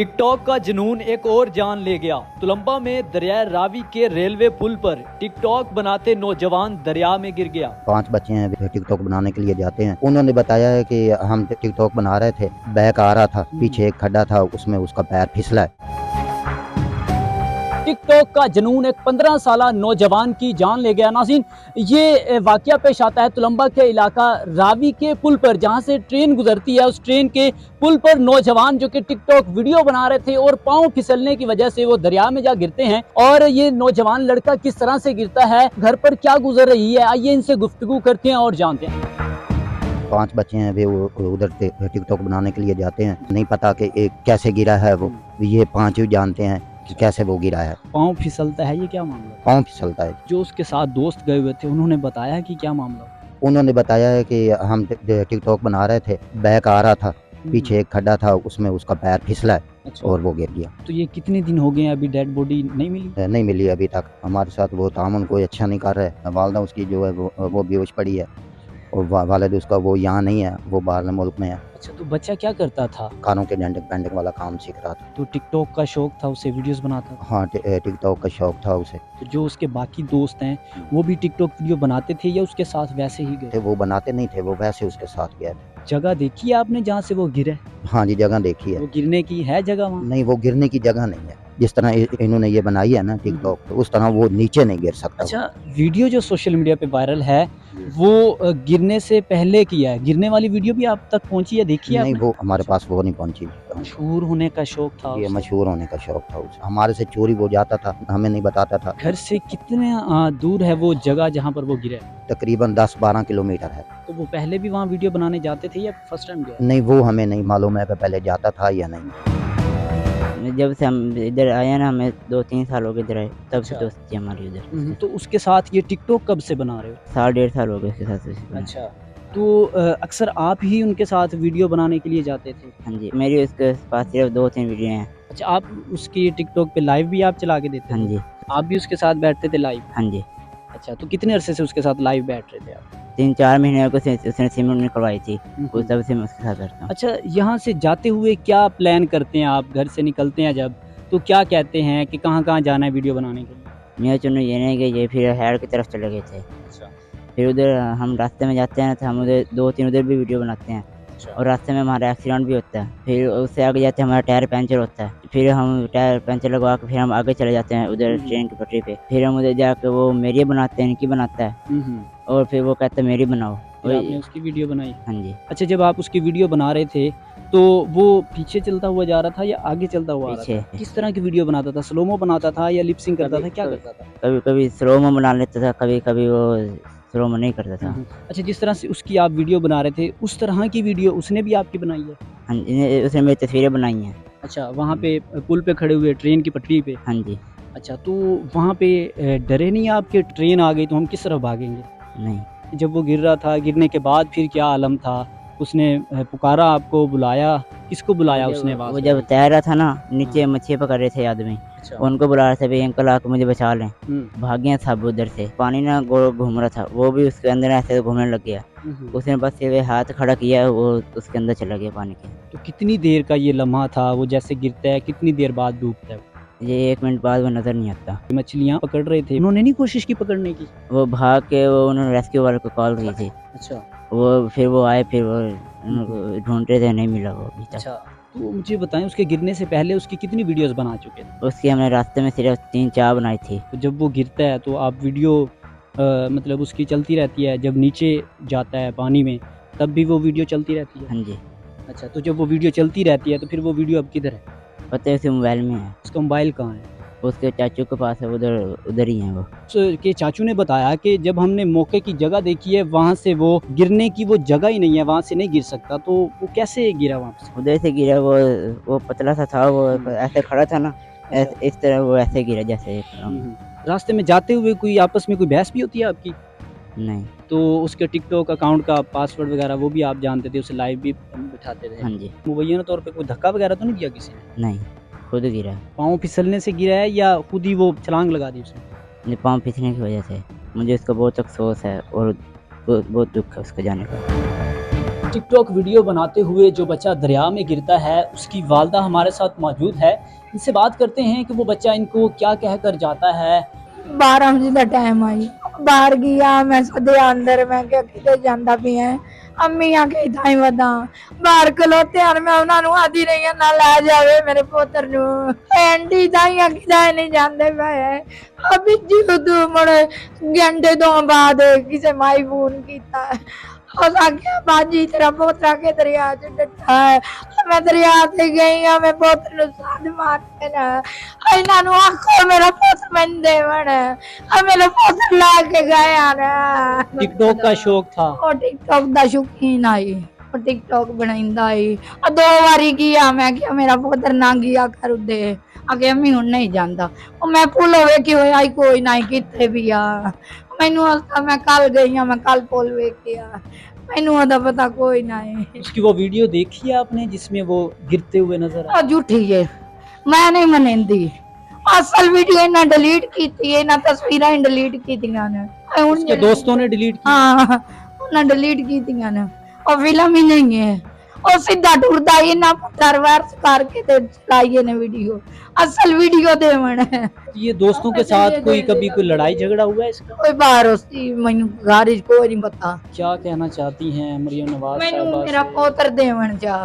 TikTok का जुनून एक और जान ले गया। तुलंबा में दरिया रावी के रेलवे पुल पर टिकटॉक बनाते नौजवान दरिया में गिर गया। 5 बच्चे हैं टिकटॉक बनाने के लिए जाते हैं। उन्होंने बताया है कि हम टिकटॉक बना रहे थे, बैक आ रहा था, पीछे एक खड्डा था, उसमें उसका पैर फिसला है। टिकटॉक का जुनून एक 15 साल नौजवान की जान ले गया। नाज़रीन, ये वाकया पेश आता है तुलंबा के इलाका रावी के पुल पर, जहां से ट्रेन गुजरती है। उस ट्रेन के पुल पर नौजवान जो कि टिकटॉक वीडियो बना रहे थे और पांव फिसलने की वजह से वो दरिया में जा गिरते हैं। और ये नौजवान लड़का किस तरह से गिरता है, घर पर क्या गुजर रही है, आइए इनसे गुफ्तगू करते हैं और जानते हैं। 5 बच्चे हैं वे उधर टिकटॉक बनाने के लिए जाते हैं। नहीं पता कि एक कैसे गिरा है, वो ये 5 ही जानते हैं कि कैसे वो गिरा है। पाँव फिसलता है, ये क्या मामला? पाँव फिसलता है। जो उसके साथ दोस्त गए हुए थे उन्होंने बताया कि क्या मामला? उन्होंने बताया है कि हम टिकटॉक बना रहे थे, बैक आ रहा था, पीछे एक खड्डा था, उसमें उसका पैर फिसला है। अच्छा। और वो गिर गया। तो ये कितने दिन हो गए हैं, अभी डेड बॉडी नहीं मिली? नहीं मिली अभी तक। हमारे साथ वो तामन कोई अच्छा नहीं कर रहा है। वालदा उसकी जो है वो बेहोश पड़ी है और वालिद उसका वो यहाँ नहीं है, वो बाहर मुल्क में है। अच्छा, तो बच्चा क्या करता था? कानों के डेंटिंग वाला काम सीख रहा था। तो टिकटॉक का शौक था उसे, वीडियोस बनाता था? हाँ, टिकटॉक का शौक था उसे। तो जो उसके बाकी दोस्त हैं वो भी टिकटॉक वीडियो बनाते थे या उसके साथ वैसे ही गए? वो बनाते नहीं थे, वो वैसे उसके साथ गया था। जगह देखी है आपने जहाँ से वो गिरे? हाँ जी, जगह देखी है। वो गिरने की है जगह वहाँ? नहीं, वो गिरने की जगह नहीं है। जिस तरह इन्होंने ये बनाई है ना टिकटॉक, तो उस तरह वो नीचे नहीं गिर सकता। अच्छा, वीडियो जो सोशल मीडिया पे वायरल है वो गिरने से पहले किया है। गिरने वाली वीडियो भी आप तक पहुंची है, देखी है नहीं, आपने? वो हमारे पास वो नहीं पहुंची। मशहूर होने का शौक था ये उसे। मशहूर होने का शौक था उसे। हमारे से चोरी वो जाता था, हमें नहीं बताता था। घर से कितने दूर है वो जगह जहाँ पर वो गिरा है? तकरीबन 10-12 किलोमीटर है। तो वो पहले भी वहाँ वीडियो बनाने जाते थे या फर्स्ट टाइम गया? नहीं, वो हमें नहीं मालूम है कि पहले जाता था या नहीं। जब से हम इधर आए हैं ना, हमें 2-3 साल हो गए इधर आए, तब से अच्छा। दोस्ती है हमारी उधर। तो उसके साथ ये टिकटॉक कब से बना रहे हो? 1.5 साल हो गए उसके साथ उसी में। अच्छा, तो अक्सर आप ही उनके साथ वीडियो बनाने के लिए जाते थे? हाँ जी, मेरी उसके पास सिर्फ 2-3 वीडियो हैं। अच्छा, आप उसकी टिकटॉक पे लाइव भी आप चला के देते हाँ थे? जी, आप भी उसके साथ बैठते थे लाइव? हाँ जी। अच्छा, तो कितने अरसे से उसके साथ लाइव बैठ रहे थे आप? 3-4 महीने को उसने सिम निकलवाई थी, उस तब से मैं उसके साथ करता हूँ। अच्छा, यहाँ से जाते हुए क्या प्लान करते हैं आप? घर से निकलते हैं जब, तो क्या कहते हैं कि कहाँ-कहाँ जाना है वीडियो बनाने के लिए? मेरा चुनू ये नहीं कि ये फिर हैड की तरफ चले गए थे। अच्छा। फिर उधर हम रास्ते में जाते हैं तो हम उधर 2-3 उधर भी वीडियो बनाते हैं। अच्छा। और रास्ते में हमारा एक्सीडेंट भी होता है। फिर उससे आगे जाते हैं हमारा टायर पंचर होता है। फिर हम टायर पंचर लगवा के फिर हम आगे चले जाते हैं उधर ट्रेन की पटरी पे। फिर हम उधर जाके वो मेरी बनाते हैं, इनकी बनाता है और फिर वो कहता है मेरी बनाओ। फिर आपने उसकी वीडियो बनाई? हाँ जी। अच्छा, जब आप उसकी वीडियो बना रहे थे तो वो पीछे चलता हुआ जा रहा था या आगे चलता हुआ आ रहा था? पीछे। किस तरह की वीडियो बनाता था? स्लोमो बनाता था या लिप सिंक करता था, क्या करता था? कभी-कभी स्लो में बना लेता था, कभी-कभी वो स्लो में नहीं करता था। अच्छा, जिस तरह से उसकी आप वीडियो बना रहे थे उस तरह की वीडियो उसने भी आपकी बनाई है? हाँ जी, उसने मेरी तस्वीरें बनाई हैं। अच्छा, वहाँ पे पुल पे खड़े हुए ट्रेन की पटरी पे? हाँ जी। अच्छा, तो वहाँ पे डरे नहीं आप कि ट्रेन आ गई तो हम किस तरफ भागेंगे? नहीं, जब वो गिर रहा था, गिरने के बाद फिर क्या आलम था? उसने पुकारा आपको, बुलाया? किसको बुलाया उसने आवाज़ वो जब लगाई? तैर रहा था ना, नीचे मच्छी पकड़ रहे थे आदमी, अच्छा। उनको बुला रहे थे भाई अंकल आके मुझे बचा लें। हुँ। भागे सब उधर से। पानी ना गोल घूम रहा था, वो भी उसके अंदर ऐसे घूमने लग गया। उसने बस ये हाथ खड़ा किया, वो उसके अंदर चला गया पानी के। तो कितनी देर का ये लम्हा था, वो जैसे गिरता है कितनी देर बाद डूबता है वो? ये 1 मिनट बाद वो नज़र नहीं आता। मछलियाँ पकड़ रहे थे, उन्होंने नहीं कोशिश की पकड़ने की? वो भाग के वो उन्होंने रेस्क्यू वाले को कॉल की थी। अच्छा। वो आए, फिर वो उनको ढूँढ रहे थे, नहीं मिला वो अभी तक। अच्छा, तो मुझे बताएँ उसके गिरने से पहले उसकी कितनी वीडियोज़ बना चुके थे? उसकी हमने रास्ते में सिर्फ 3-4 बनाई थी। तो जब वो गिरता है तो आप वीडियो मतलब उसकी चलती रहती है, जब नीचे जाता है पानी में तब भी वो वीडियो चलती रहती है? हाँ जी। अच्छा, तो जब वो वीडियो चलती रहती है तो फिर वो वीडियो अब किधर है? पता है उसके मोबाइल में है। उसका मोबाइल कहाँ है? उसके चाचू के पास है, उधर ही है वो। के चाचू ने बताया कि जब हमने मौके की जगह देखी है वहाँ से वो गिरने की वो जगह ही नहीं है, वहाँ से नहीं गिर सकता, तो वो कैसे गिरा वहाँ से? उधर से गिरा, वो पतला सा था, वो ऐसे खड़ा था ना, इस तरह वो ऐसे गिरा जैसे रास्ते में जाते हुए कोई आपस में कोई बहस भी होती है आपकी? नहीं। तो उसके टिकटॉक अकाउंट का पासवर्ड वगैरह वो भी आप जानते थे, उसे लाइव भी बिठाते थे? हाँ जी। मुबैना तौर पे कोई धक्का वगैरह तो नहीं दिया किसी ने? नहीं, खुद गिरा। पाँव फिसलने से गिरा है या खुद ही वो छलांग लगा दी उसने? मेरे पाँव फिसलने की वजह से। मुझे उसका बहुत अफ़सोस है और बहुत दुःख है उसके जाने का। टिकटॉक वीडियो बनाते हुए जो बच्चा दरिया में गिरता है उसकी वालदा हमारे साथ मौजूद है। इनसे बात करते हैं कि वो बच्चा इनको क्या कहकर जाता है। 12 ਵਜੇ ਦਾ ਟਾਈਮ ਆਈ ਬਾਹਰ ਗਿਆ ਮੈਂ ਸਦੇ ਅੰਦਰ ਮੈਂ ਕਿਹਾ ਕਿਤੇ ਜਾਂਦਾ ਵੀ ਹੈ ਅੰਮੀ ਆ ਕੇ ਥਾਈ ਵਦਾ ਬਾਹਰ ਖਲੋਤੇ ਹਨ ਮੈਂ ਉਹਨਾਂ ਨੂੰ ਆਦੀ ਰਹੀ ਹਾਂ ਨਾ ਲੈ ਜਾਵੇ ਮੇਰੇ ਪੁੱਤਰ ਨੂੰ ਐਂਡੀ ਦਾਈਆਂ ਕਿਦਾਂ ਨਹੀਂ ਜਾਂਦੇ ਪਏ ਅਭੀ ਜਦੋਂ ਮੁੜ ਘੰਟੇ ਤੋਂ ਬਾਅਦ ਕਿਸੇ ਮਾਈ ਫੋਨ ਕੀਤਾ और आगे बाजी तेरा पोतरा के दरिया च डटा है मैं दरिया ते गई हां मैं पोतरे नु साध मार के ना इन्हां नु आखो मेरा पोत मन देवण आ मेरा पोत ला के गया ना टिकटॉक का शौक था ओ टिकटॉक दा शौकीन आई ओ टिकटॉक बनाइंदा आई आ 2 वारी किया मैं कि मेरा पोतर ना गया कर दे आगे अम्मी हुन नहीं जानदा ओ मैं पुल होवे कि होया कोई नहीं किथे भी आ मैनू मैं कल गई हाँ मैं कल पुल वेखिया मैनू ओदा पता कोई ना है उसकी वो वीडियो देखी है आपने जिसमें वो गिरते हुए नजर आए? झूठी है मैं नहीं मनेंदी असल वीडियो इन्हें डिलीट की थी इन्हें तस्वीरें डिलीट की थी ने उसके दोस्तों ने डिलीट की? हाँ उन्हें डिलीट की थी ने और फिल्म ही नहीं है और सीधा टुरदा ही ना रिवर्स करके ते चलाई ने वीडियो असल वीडियो देवण है ये दोस्तों के साथ कोई कभी कोई लड़ाई झगड़ा हुआ है इसका? कोई बाहर उसकी मैनू गारिज कोई नहीं पता क्या कहना चाहती हैं मरियम नवाज मैनू साहबा मेरा से? पोतर देवण जा